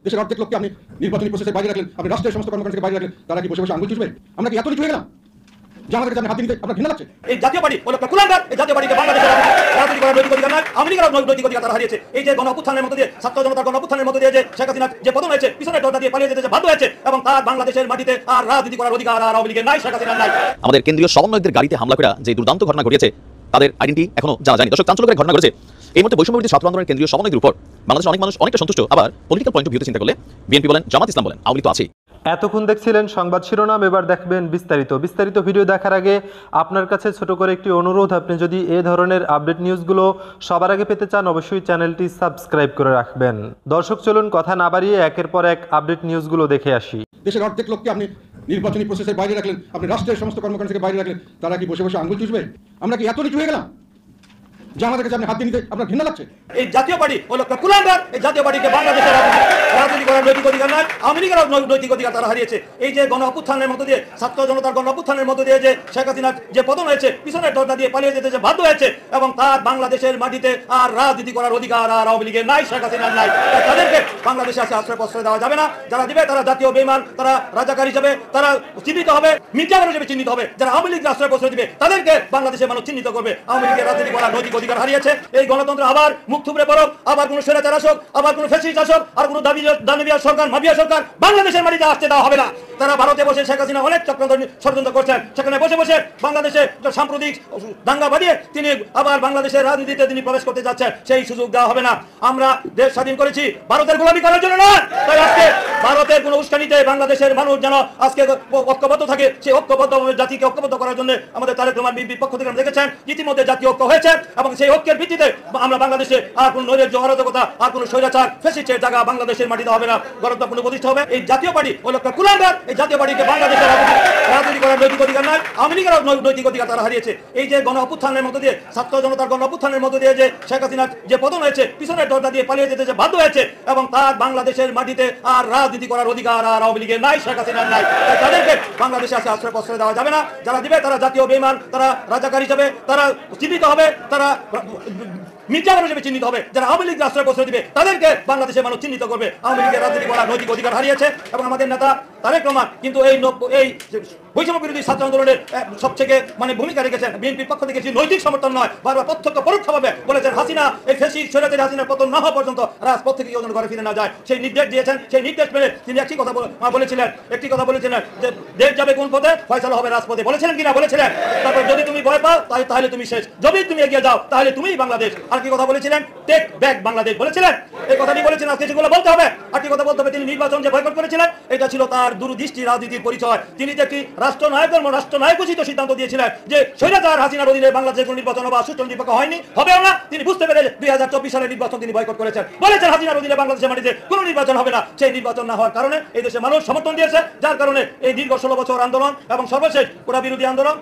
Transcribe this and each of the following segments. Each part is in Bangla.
দেশের অর্ধেক লোককে আপনি নির্বাচনী প্রসেসের বাইরে রাখলেন, আপনি রাষ্ট্রের সমস্ত কর্মকর্তাকে বাইরে রাখলেন, তারা কি বসে বসে আঙুল চুষবে? আমরা কি এত নিচু হয়ে গেলাম যে আমাদের কাছে হাত দিতে আপনার ঘৃণা লাগছে? এই জাতীয় পার্টি হলো একটা কুলাঙ্গার। এই জাতীয় পার্টিকে বাংলাদেশের রাজনীতি করার নৈতিক অধিকার নাই, আমেরিকার নৈতিক অধিকার তারা হারিয়েছে। এই যে গণ অভ্যুত্থানের মধ্যে দিয়ে, ছাত্র জনতার গণ অভ্যুত্থানের মধ্যে দিয়ে যে শেখ হাসিনা যে পতন হয়েছে, পিছনে দরজা দিয়ে পালিয়ে যেতে যে বাধ্য হয়েছে, এবং তার বাংলাদেশের মাটিতে আর রাজনীতি করার অধিকার আর আওয়ামী লীগের নাই, শেখ হাসিনার নাই। আমাদের কেন্দ্রীয় সমন্বয়কদের গাড়িতে হামলা করে যে দুর্দান্ত ঘটনা ঘটেছে, তাদের আইডেন্টি এখনো জানা যায়নি। দর্শক, চাঞ্চল্যকর ঘটনা ঘটেছে। এই মুহূর্তে বৈষম্যবিরোধী ছাত্র আন্দোলনের কেন্দ্রীয় সমন্বয়কের উপর বাংলাদেশের অনেক মানুষ অনেকটা সন্তুষ্ট, আবার পলিটিক্যাল পয়েন্ট অফ ভিউতে চিন্তা করলে বিএনপি বলেন, জামাত ইসলাম বলেন, আওয়ামী লীগ তো আছেই। এতক্ষণ দেখছিলেন সংবাদ শিরোনাম, এবার দেখবেন বিস্তারিত ভিডিও দেখার আগে আপনার কাছে ছোট করে একটি অনুরোধ, আপনি যদি এই ধরনের আপডেট নিউজগুলো সবার আগে পেতে চান অবশ্যই চ্যানেলটি সাবস্ক্রাইব করে রাখবেন। দর্শক, চলুন কথা না বাড়িয়ে একের পর এক আপডেট নিউজগুলো দেখে আসি। দেশের অর্ধেক লোককে আপনি নির্বাচনী প্রসেসের বাইরে রাখলেন, আপনি রাষ্ট্রের সমস্ত কর্মকর্তাকে বাইরে রাখলেন, তারা কি বসে বসে আঙুল চুষবে? আমরা কি এত নিচু হয়ে গেলাম যে আমাদের কাছে আপনি হাত দিতে আপনার ঘৃণা লাগছে? এই জাতীয় পার্টি হলো একটা কুলাঙ্গার। এই জাতীয় পার্টিকে বাংলাদেশের রাজনীতি করার নৈতিক অধিকার নাই, আমেরিকার নৈতিক অধিকার তারা হারিয়েছে। এই যে গণ অভ্যুত্থানের মধ্যে দিয়ে, ছাত্র জনতার গণ অভ্যুত্থানের মধ্যে দিয়ে যে শেখ হাসিনা যে পতন হয়েছে, পিছনে দরজা দিয়ে পালিয়ে যেতে যে বাধ্য হয়েছে, এবং তার বাংলাদেশের মাটিতে আর রাজনীতি করার অধিকার আর আওয়ামী লীগের নাই, শেখ হাসিনার নাই। তাদেরকে বাংলাদেশে আসে আশ্রয় প্রশ্রয় দেওয়া যাবে না। যারা দিবে তারা জাতীয় বেঈমান, তারা রাজাকার হিসেবে তারা চিহ্নিত হবে, মির্জাফর হিসেবে চিহ্নিত হবে। যারা আওয়ামী লীগকে আশ্রয় প্রশ্রয় দিবে তাদেরকে বাংলাদেশের মানুষ চিহ্নিত করবে। আওয়ামী লীগের রাজনীতি করার নৈতিক অধিকার হারিয়েছে। এই গণতন্ত্র আবার মুখ থুবড়ে পড়ুক, আবার কোন স্বৈরাচার আসুক, আবার কোন ফ্যাসিস্ট আসুক, আর কোন দানবীয় সরকার, মাফিয়া সরকার বাংলাদেশের মাটিতে আসতে দেওয়া হবে না। তারা ভারতে বসে শেখ হাসিনা অনেক চক্রান্ত ষড়যন্ত্র করছেন, সেখানে বসে বসে বাংলাদেশে সাম্প্রতিক দাঙ্গা বাঁধিয়ে তিনি আবার বাংলাদেশের রাজনীতিতে তিনি প্রবেশ করতে যাচ্ছেন, সেই সুযোগ দেওয়া হবে না। আমরা দেশ স্বাধীন করেছি ভারতের গোলামি করার জন্য না। তাই আজকে ভারতের কোন উস্কানিতে বাংলাদেশের মানুষ যেন আজকে ঐক্যবদ্ধ থাকে, সেই ঐক্যবদ্ধ জাতিকে ঐক্যবদ্ধ করার জন্য আমাদের তারেক রহমান বিএনপির পক্ষ থেকে দেখেছেন ইতিমধ্যে জাতীয় ঐক্য হয়েছে, এবং সেই ঐক্যের ভিত্তিতে আমরা বাংলাদেশে আর কোন নৈরাজ্য, অরাজকতা, আর কোন স্বৈরাচার, ফ্যাসিস্টের জায়গা বাংলাদেশের মাটিতে হবে না। গণতন্ত্র পুনঃপ্রতিষ্ঠা হবে। এই জাতীয় পার্টি হলো একটা কুলাঙ্গার। এই জাতীয় পার্টিকে বাংলাদেশের রাজনীতি করার নৈতিক অধিকার নাই, আমেরিকার নৈতিক অধিকার তারা হারিয়েছে। এই যে গণ অভ্যুত্থানের মধ্যে দিয়ে, ছাত্র জনতার গণ অভ্যুত্থানের মধ্যে দিয়ে যে শেখ হাসিনা যে পতন হয়েছে, পিছনের দরজা দিয়ে পালিয়ে যেতে যে বাধ্য হয়েছে, এবং তার বাংলাদেশের মাটিতে আর রাজনীতি করার অধিকার আর আওয়ামী লীগের নাই, শেখ হাসিনার নাই। তাদেরকে বাংলাদেশে আসে আশ্রয় প্রশ্রয় দেওয়া যাবে না। যারা দিবে তারা জাতীয় বেঈমান, তারা রাজাকার হিসেবে তারা চিহ্নিত হবে, তারা মির্জাফর হিসেবে চিহ্নিত হবে। যারা আওয়ামী লীগকে আশ্রয় প্রশ্রয় দিবে তাদেরকে বাংলাদেশের মানুষ চিহ্নিত করবে। আওয়ামী লীগের রাজনীতি করার নৈতিক অধিকার হারিয়েছে, এবং আমাদের নেতা তারেক রহমান কিন্তু এই বৈষম্য বিরোধী ছাত্র আন্দোলনের সবথেকে ভূমিকা রেখেছেন। বিএনপির পক্ষ থেকে নৈতিক সমর্থন নয়, বারবার প্রত্যক্ষ পরোক্ষভাবে বলেছেন হাসিনা, এই ফ্যাসিস্ট স্বৈরাচারী হাসিনার পতন না হওয়া পর্যন্ত রাজপথ থেকে কেউ যেন ঘরে ফিরে না যায়, সেই নির্দেশ দিয়েছেন। সেই নির্দেশ পেলে তিনি একটি কথা বলেছিলেন যে দেশ যাবে কোন পথে, ফয়সালা হবে রাজপথে। বলেছিলেন কিনা? বলেছিলেন। তারপর যদি তুমি ভয় পাও তাহলে তুমি শেষ, যদি তুমি এগিয়ে যাও তাহলে তুমিই বাংলাদেশ। আর কি কথা বলেছিলেন? টেক ব্যাক বাংলাদেশ বলেছিলেন। এই কথাটি বলেছেন, আজকে সেগুলো বলতে হবে। আর কি কথা বলতে হবে? তিনি নির্বাচন যে বয়কট করেছিলেন, এটা ছিল তার দূরদৃষ্টি রাজনীতির পরিচয়। তিনি যে একটি রাষ্ট্রনায়কোচিত সিদ্ধান্ত দিয়েছিলেন যে স্বৈরাচার হাসিনার অধীনে বাংলাদেশের কোন নির্বাচন বা সুষ্ঠু নিরপেক্ষ হয়নি, হবেও না। তিনি বুঝতে পেরে 2024 সালের নির্বাচন তিনি বয়কট করেছেন। বলেছেন হাসিনার অধীনে বাংলাদেশের মাটিতে কোনো নির্বাচন হবে না। সেই নির্বাচন না হওয়ার কারণে এই দেশের মানুষ সমর্থন দিয়েছে, যার কারণে এই দীর্ঘ 16 বছর আন্দোলন এবং সর্বশেষ কোটা বিরোধী আন্দোলন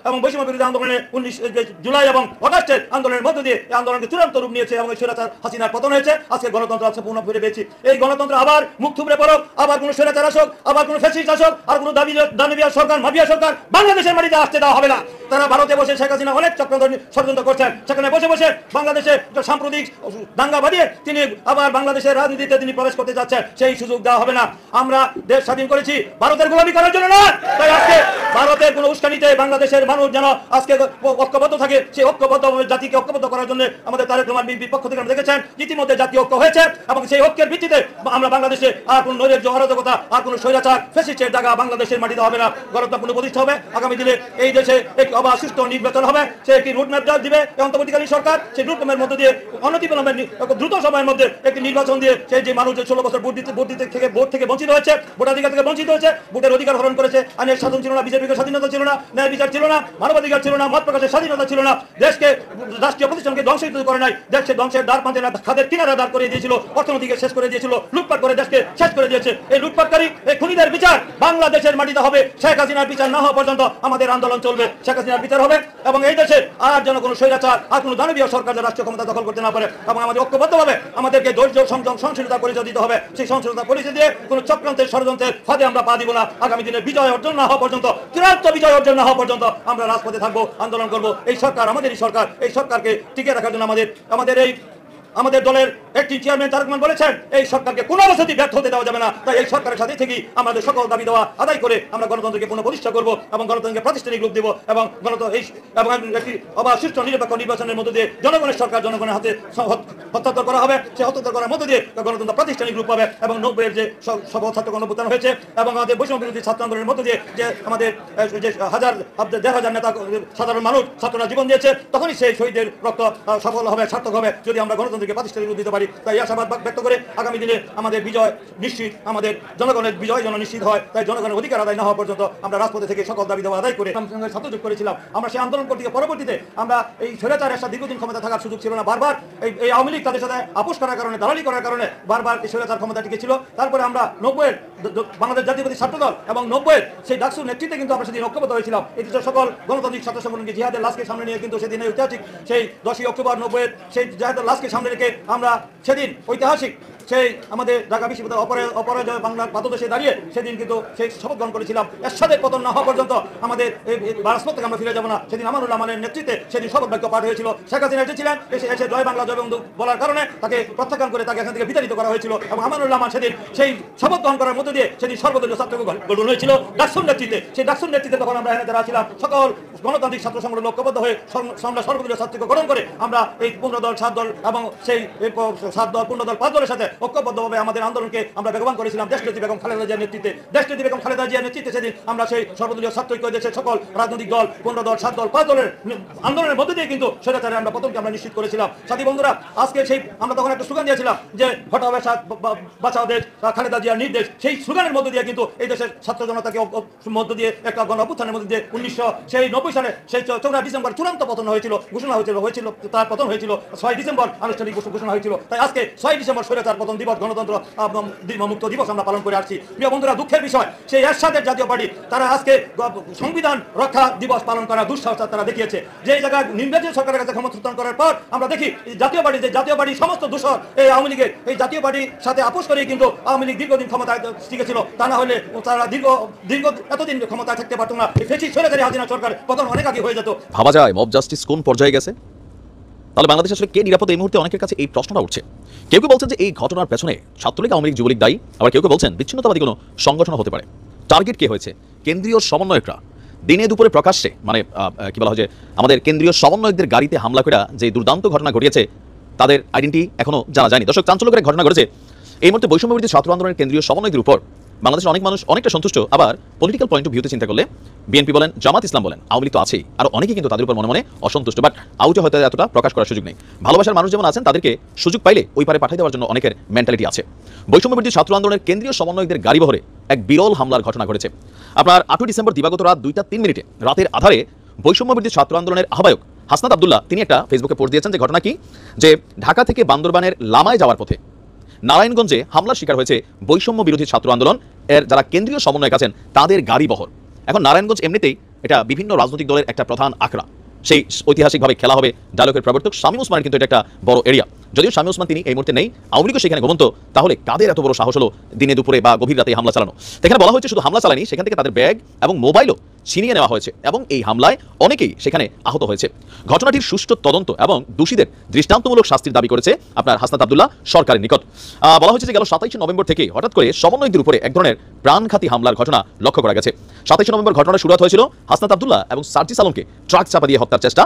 এবং বৈষম্য বিরোধী আন্দোলনের 19 জুলাই এবং আগস্টের আন্দোলনের মধ্য দিয়ে এই আন্দোলনকে চূড়ান্ত রূপ নিয়েছে, এবং স্বৈরাচার হাসিনার পতন হয়েছে। আজকে গণতন্ত্র আছে পুনঃ ফিরে পেয়েছি। এই গণতন্ত্র আবার মুখ থুবড়ে পড়ুক, আবার কোন স্বৈরাচার আসুক, আবার কোন ফ্যাসিস্ট আসুক, আর কোন দানবীয় সরকার, মাফিয়া সরকার বাংলাদেশের মাটিতে আসতে দেওয়া হবে না। তারা ভারতে বসে শেখ হাসিনা অনেক চক্রান্ত ষড়যন্ত্র করছেন, সেখানে বসে বসে বাংলাদেশে সাম্প্রতিক দাঙ্গা বাঁধিয়ে তিনি আবার বাংলাদেশের রাজনীতিতে তিনি প্রবেশ করতে যাচ্ছেন, সেই সুযোগ দেওয়া হবে না। আমরা দেশ স্বাধীন করেছি ভারতের গোলামি করার জন্য না। তাই আজকে ভারতের কোন উস্কানিতে বাংলাদেশের মানুষ যেন আজকে ঐক্যবদ্ধ থাকে, সেই ঐক্যবদ্ধ জাতিকে ঐক্যবদ্ধ করার জন্য আমাদের তারেক রহমান বিএনপির পক্ষ থেকে দেখেছেন ইতিমধ্যে জাতীয় ঐক্য হয়েছে, এবং সেই ঐক্যের ভিত্তিতে আমরা বাংলাদেশে আর কোন নৈরাজ্য, অরাজকতা, আর কোন স্বৈরাচার, ফ্যাসিস্টের জায়গা বাংলাদেশের মাটিতে হবে না। গণতন্ত্র পুনঃপ্রতিষ্ঠা হবে। আগামী দিনে এই দেশে একটি অবাধ সুষ্ঠু নির্বাচন হবে। সে একটি রুটম্যাপ দিবে অন্তর্বর্তীকালীন সরকার। সেই রুটম্যাপের মধ্যে দিয়ে অনতিবিলম্বে দ্রুত সময়ের মধ্যে একটি নির্বাচন দিয়ে সেই যে মানুষ 16 বছর ভোট থেকে বঞ্চিত হয়েছে, ভোটাধিকার থেকে বঞ্চিত হয়েছে, ভোটের অধিকার হরণ করেছে, আইনের শাসন ছিল না, বিজেপির স্বাধীনতা ছিল না, ন্যায় বিচার ছিল না, মানবাধিকার ছিল না, মত প্রকাশের স্বাধীনতা ছিল না, দেশকে রাষ্ট্রীয় প্রতিষ্ঠানকে ধ্বংসিত করে নাই, দেশকে ধ্বংসের দ্বার প্রান্তে না খাদের কিনারা দাঁড় করে দিয়েছিল, অর্থনীতিকে শেষ করে দিয়েছিল, লুটপাট করে দেশকে শেষ করে দিয়েছে। এই লুটপাটকারী, এই খুনিদের বিচার বাংলাদেশের মাটিতে হবে। শেখ হাসিনার বিচার না হওয়া পর্যন্ত আমাদের আন্দোলন চলবে। শেখ হাসিনার বিচার হবে, এবং এই দেশে আর যেন কোনো স্বৈরাচার, আর কোনো দানবীয় সরকার যেন রাষ্ট্রীয় ক্ষমতা দখল করতে না পারে। এবং আমাদের ঐক্যবদ্ধভাবে আমাদেরকে ধৈর্য, সংযম, সহিষ্ণুতার পরিচয় দিতে হবে। সেই সহিষ্ণুতার পরিচয় দিয়ে কোনো চক্রান্তের, ষড়যন্ত্রের ফাঁদে আমরা পা দিব না। আগামী দিনে বিজয় অর্জন না হওয়া পর্যন্ত, চূড়ান্ত বিজয় অর্জন না হওয়া পর্যন্ত আমরা রাজপথে থাকবো, আন্দোলন করবো। এই সরকার আমাদেরই সরকার। এই সরকারকে টিকে রাখার জন্য আমাদের এই আমাদের দলের একটি চেয়ারম্যান তারেক রহমান বলেছেন এই সরকারকে কোনো অবস্থাতেই ব্যর্থ হতে দেওয়া যাবে না। তাই এই সরকারের সাথে থেকেই আমাদের সকল দাবি দেওয়া আদায় করে আমরা গণতন্ত্রকে পুনঃপ্রতিষ্ঠা করব এবং গণতন্ত্রকে প্রাতিষ্ঠানিক রূপ দেব এবং এবং একটি অবাধ সুষ্ঠু নিরপেক্ষ নির্বাচনের মধ্য দিয়ে জনগণের সরকার জনগণের হাতে হস্তান্তর করা হবে। সেই হস্তান্তর করার মধ্য দিয়ে গণতন্ত্র প্রাতিষ্ঠানিক রূপ পাবে এবং 90-এর যে সফল ছাত্র গণঅভ্যুত্থান হয়েছে এবং আমাদের বৈষম্য বিরোধী ছাত্র আন্দোলনের মধ্য দিয়ে যে আমাদের যে দেড় হাজার নেতা সাধারণ মানুষ ছাত্ররা জীবন দিয়েছে, তখনই সেই শহীদের রক্ত সফল হবে, সার্থক হবে যদি আমরা গণতন্ত্রকে প্রাতিষ্ঠানিক রূপ দিতে পারি। তাই আশাবাদ ব্যক্ত করে আগামী দিনে আমাদের বিজয় নিশ্চিত, আমাদের জনগণের বিজয় যেন নিশ্চিত হয়। তাই জনগণের অধিকার আদায় না হওয়া পর্যন্ত আমরা রাজপথে থেকে সকল দাবি দেওয়া আদায় করে ছাত্রযোগ করেছিলাম। আমরা সেই আন্দোলন করতে পরবর্তীতে আমরা এই স্বৈরাচারের সাথে দীর্ঘদিন ক্ষমতা থাকার সুযোগ ছিল না। বারবার এই আওয়ামী লীগ তাদের সাথে আপোষ করার কারণে, দালালি করার কারণে বারবার এই স্বৈরাচার ক্ষমতা টিকে ছিল। তারপরে আমরা 90-এর বাংলাদেশ জাতীয়তাবাদী ছাত্রদল এবং 90-এর সেই ডাকসুর নেতৃত্বে কিন্তু আমরা সেদিন ঐক্যবদ্ধ হয়েছিলাম। এই সকল গণতান্ত্রিক ছাত্র সংগঠনকে জিহাদের লাশকে সামনে নিয়ে কিন্তু সেদিন ঐতিহাসিক সেই 10ই অক্টোবর 90-এর সেই জিহাদের লাশকে সামনে রেখে আমরা সেদিন ঐতিহাসিক সেই আমাদের ঢাকা বিশ্ববিদ্যালয় অপরাজয় বাংলার পাদদেশে দাঁড়িয়ে সেদিন কিন্তু সেই শপথ গ্রহণ করেছিলাম এরশাদের পতন না হওয়া পর্যন্ত আমাদের এই রাজপথ থেকে আমরা ফিরে যাব না। সেদিন আমানুল্লাহ আমানের নেতৃত্বে সেদিন শপথ বাক্য পাঠ হয়েছিল। শেখ হাসিনা এসেছিলেন, এসে জয় বাংলা জয় বন্ধু বলার কারণে তাকে প্রত্যাখ্যান করে তাকে এখান থেকে বিতাড়িত করা হয়েছিল এবং আমানুল্লাহ আমার সেদিন সেই শপথ গ্রহণ করার মধ্য দিয়ে সেদিন সর্বদলীয় ছাত্র গঠন হয়েছিল ডাকসুর নেতৃত্বে। সেই ডাকসুর নেতৃত্বে তখন আমরা এখানে যারা ছিলাম সকল গণতান্ত্রিক ছাত্র সংগঠন ঐক্যবদ্ধ হয়ে আমরা সর্বদলীয় ছাত্রকে গঠন করে আমরা এই 15 দল 7 দল এবং সেই 7 দল 15 দল 5 দলের সাথে ঐক্যবদ্ধভাবে আমাদের আন্দোলনকে আমরা বেগবান করেছিলাম দেশনেত্রী বেগম খালেদা জিয়ার নেতৃত্বে। দেশনেত্রী বেগম খালেদা জিয়ার নেতৃত্বে সেদিন আমরা সেই সর্বদলীয় ছাত্র ঐক্য দেশের সকল রাজনৈতিক দল 15 দল 7 দল 5 দলের আন্দোলনের মধ্যে দিয়ে কিন্তু স্বৈরাচারের আমরা পতনকে আমরা নিশ্চিত করেছিলাম। সাথী বন্ধুরা, আজকে সেই আমরা তখন একটা স্লোগান দিয়েছিলাম যে হটাবে বাঁচাও দেশ, খালেদা জিয়ার নির্দেশ। সেই স্লোগানের মধ্যে দিয়ে কিন্তু এই দেশের ছাত্র জনতাকে মধ্য দিয়ে একটা গণঅভ্যুত্থানের মধ্যে দিয়ে 1990 সালে সেই 14 ডিসেম্বর চূড়ান্ত পতন হয়েছিল, ঘোষণা হয়েছিল তার পতন হয়েছিল 6 ডিসেম্বর আনুষ্ঠানিক ঘোষণা হয়েছিল। তাই আজকে 6 ডিসেম্বর স্বৈরাচার পতন দিবস, গণতন্ত্র মুক্ত দিবস আমরা পালন করে আসছি। প্রিয় বন্ধুরা, দুঃখের বিষয় সেই এরশাদের জাতীয় পার্টি তারা আজকে সংবিধান রক্ষা দিবস পালন করা দুঃসাহস তারা দেখিয়েছে। যে জায়গায় নির্বাচন সরকারের কাছে ক্ষমতা করার পর আমরা দেখি জাতীয় পার্টি সমস্ত দূষণ এই আওয়ামী লীগের এই জাতীয় পার্টির সাথে আপোষ করেই কিন্তু আওয়ামী লীগ দীর্ঘদিন ক্ষমতায় টিকেছিল। তা না হলে তারা দীর্ঘ এতদিন ক্ষমতায় থাকতে পারতো না। ফেসিস্ট স্বৈরাচারী হাসিনা সরকার পতন অনেক আগে হয়ে যেত। ভাবা যায় মব জাস্টিস কোন পর্যায়ে গেছে? তাহলে বাংলাদেশ আসলে কে নিরাপদ? এই মুহূর্তে অনেকের কাছে এই প্রশ্নটা উঠছে। কেউ কেউ বলছেন যে এই ঘটনার পেছনে ছাত্রলীগ, আওয়ামী লীগ, যুবলীগ দায়ী, আবার কেউ কেউ বলছেন বিচ্ছিন্নতাবাদী কোনো সংগঠন হতে পারে। টার্গেট কে হয়েছে? কেন্দ্রীয় সমন্বয়করা দিনে দুপুরে প্রকাশ্যে কি বলা হয় যে আমাদের কেন্দ্রীয় সমন্বয়কদের গাড়িতে হামলা করে যে দুর্দান্ত ঘটনা ঘটিয়েছে তাদের আইডেন্টি এখনো জানা যায়নি। দর্শক, চাঞ্চল্যকর ঘটনা ঘটেছে এই মুহূর্তে বৈষম্য বিরোধী ছাত্র আন্দোলনের কেন্দ্রীয় সমন্বয়কদের উপর বাংলাদেশের অনেক মানুষ অনেকটা সন্তুষ্ট। আবার পলিটিক্যাল পয়েন্ট অফ ভিউতে চিন্তা করলে বিএনপি বলেন, জামাত ইসলাম বলেন, আওয়ামী লীগ তো আছেই, আর অনেকেই কিন্তু তাদের উপর মনে মনে অসন্তুষ্ট। বাট আউটে হয়তো এতটা প্রকাশ করার সুযোগ নেই। ভালোবাসার মানুষ যেমন আছেন, তাদেরকে সুযোগ পাইলে ওই পারে পাঠিয়ে দেওয়ার জন্য অনেকের মেন্টালিটি আছে। বৈষম্য বিরোধী ছাত্র আন্দোলনের কেন্দ্রীয় সমন্বয়কদের গাড়ি বহরে এক বিরল হামলার ঘটনা ঘটেছে। আপনার 8 ডিসেম্বর দিবাগত রাত 2:03 রাতের আধারে বৈষম্য বিরোধী ছাত্র আন্দোলনের আহ্বায়ক হাসনাত আব্দুল্লাহ তিনি একটা ফেসবুকে পোস্ট দিয়েছেন যে ঘটনা কি, যে ঢাকা থেকে বান্দরবানের লামায় যাওয়ার পথে নারায়ণগঞ্জে হামলার শিকার হয়েছে বৈষম্য বিরোধী ছাত্র আন্দোলন এর যারা কেন্দ্রীয় সমন্বয়ক আছেন তাদের গাড়ি বহর। এখন নারায়ণগঞ্জ এমনিতেই এটা বিভিন্ন রাজনৈতিক দলের একটা প্রধান আখড়া। সেই ঐতিহাসিকভাবে খেলা হবে ডায়লগের প্রবর্তক শামীম ওসমানের কিন্তু এটা একটা বড় এরিয়া। যদিও শামীম ওসমান তিনি এই মুহূর্তে নেই, আওয়ামী লীগও সেখানে ঘুমন্ত, তাহলে কাদের এত বড় সাহস হলো দিনে দুপুরে বা গভীর রাতে হামলা চালানো? এখানে বলা হয়েছে শুধু হামলা চালানি, সেখান থেকে তাদের ব্যাগ এবং মোবাইলও ছিনিয়ে নেওয়া হয়েছে এবং এই হামলায় অনেকেই সেখানে আহত হয়েছে। ঘটনাটির সুষ্ঠু তদন্ত এবং দোষীদের দৃষ্টান্তমূলক শাস্তির দাবি করেছে আপনার হাসনাত আব্দুল্লাহ সরকারের নিকট। বলা হয়েছে যে গেল 27 নভেম্বর থেকে হঠাৎ করে সমন্বয়কদের উপরে এক ধরনের প্রাণঘাতী হামলার ঘটনা লক্ষ্য করা গেছে। 27 নভেম্বর ঘটনাটা শুরু হয়েছিল হাসনাত আব্দুল্লাহ এবং সার্জিস আলমকে ট্রাক চাপা দিয়ে হত্যার চেষ্টা।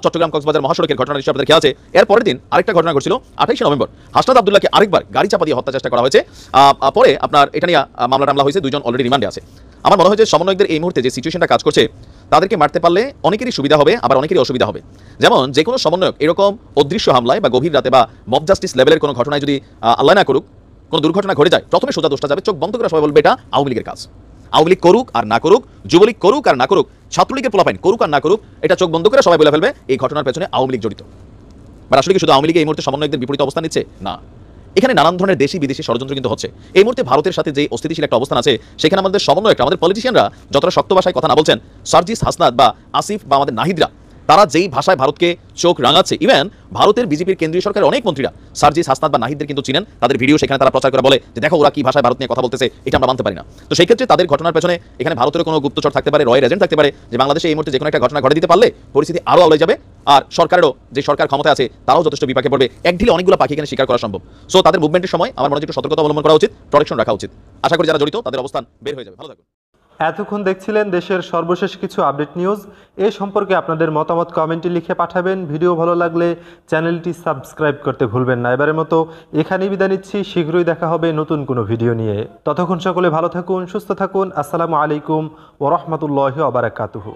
চট্টগ্রাম কক্সবাজার মহাসড়কের ঘটনা হিসেবে আপনাদের খেয়াল আছে। এর পরের দিন আরেকটা ঘটনা ঘটছিল 28 নভেম্বর, হাসনাত আব্দুল্লাহকে আরেকবার গাড়ি চাপা দিয়ে হত্যা চেষ্টা করা হয়েছে। পরে আপনার এটা নিয়ে মামলা হয়েছে, 2 জন অলরেডি রিমান্ডে আছে। আমার মনে হয় যে সমন্বয়কদের এই মুহূর্তে যে সিচুয়েশনটা কাজ করছে তাদেরকে মারতে পারলে অনেকেরই সুবিধা হবে, আবার অনেকেরই অসুবিধা হবে। যেমন যে কোনো সমন্বয়ক এরকম অদৃশ্য হামলায় বা গভীর রাতে বা মব জাস্টিস লেভেলের কোনো ঘটনায় যদি আল্লাহ না করুক কোনো দুর্ঘটনা ঘটে যায়, প্রথমে সোজা দোষটা যাবে, চোখ বন্ধ করে সবাই বলবে এটা আওয়ামী লীগের কাজ। আওয়ামী লীগ করুক আর না করুক, যুবলীগ করুক আর না করুক, ছাত্রলীগের পোলাপাইন করুক আর না করুক, এটা চোখ বন্ধ করে সবাই বলে ফেলবে এই ঘটনার পেছনে আওয়ামী লীগ জড়িত। বা আসলে কি শুধু আওয়ামী লীগ এই মুহূর্তে সমন্বয়কদের বিপরীত অবস্থান নিচ্ছে? না, এখানে নানান ধরনের দেশি বিদেশি ষড়যন্ত্র কিন্তু হচ্ছে। এই মুহূর্তে ভারতের সাথে যে অস্থিতিশীল একটা অবস্থান আছে, সেখানে আমাদের সমন্বয়করা, আমাদের পলিটিশিয়ানরা যতটা শক্ত ভাষায় কথা না বলছেন, সার্জিস, হাসনাত বা আসিফ বা আমাদের নাহিদরা তারা যেই ভাষায় ভারতকে চোখ রাঙাচ্ছে, ইভেন ভারতের বিজেপির কেন্দ্রীয় সরকারের অনেক মন্ত্রীরা সার্জিস হাসনাত বা নাহিদদের কিন্তু চিনেন, তাদের ভিডিও সেখানে তারা প্রচার করে বলে যে দেখো ওরা কি ভাষায় ভারত নিয়ে কথা বলতেছে, এটা আমরা মানতে পারি না। তো সেই ক্ষেত্রে তাদের ঘটনার পেছনে এখানে ভারতের কোনো গুপ্তচর থাকতে পারে, রয়ের এজেন্ট থাকতে পারে, যে বাংলাদেশে এই মুহূর্তে যে কোনো একটা ঘটনা ঘটে দিতে পারলে পরিস্থিতি আরও আওলাই যাবে, আর সরকারেরও যে সরকার ক্ষমতা আছে তারাও যথেষ্ট বিপাকে পড়বে, এক ঢিলে অনেকগুলো পাখি এখানে শিকার করা সম্ভব। সো তাদের মুভমেন্টের সময় আমার মনে হয় একটু সতর্কতা অবলম্বন করা উচিত, প্রোটেকশন রাখা উচিত। আশা করি যারা জড়িত তাদের অবস্থান বের হয়ে যাবে। ভালো থাকুন। এতক্ষণ দেখছিলেন দেশের সর্বশেষ কিছু আপডেট নিউজ। এ সম্পর্কে আপনাদের মতামত কমেন্টে লিখে পাঠাবেন। ভিডিও ভালো লাগলে চ্যানেলটি সাবস্ক্রাইব করতে ভুলবেন না। এবারের মতো এখানেই বিদায় নিচ্ছি, শীঘ্রই দেখা হবে নতুন কোনো ভিডিও নিয়ে। ততক্ষণ সকলে ভালো থাকুন, সুস্থ থাকুন। আসসালামু আলাইকুম ওয়া রাহমাতুল্লাহি ওয়া বারাকাতুহু।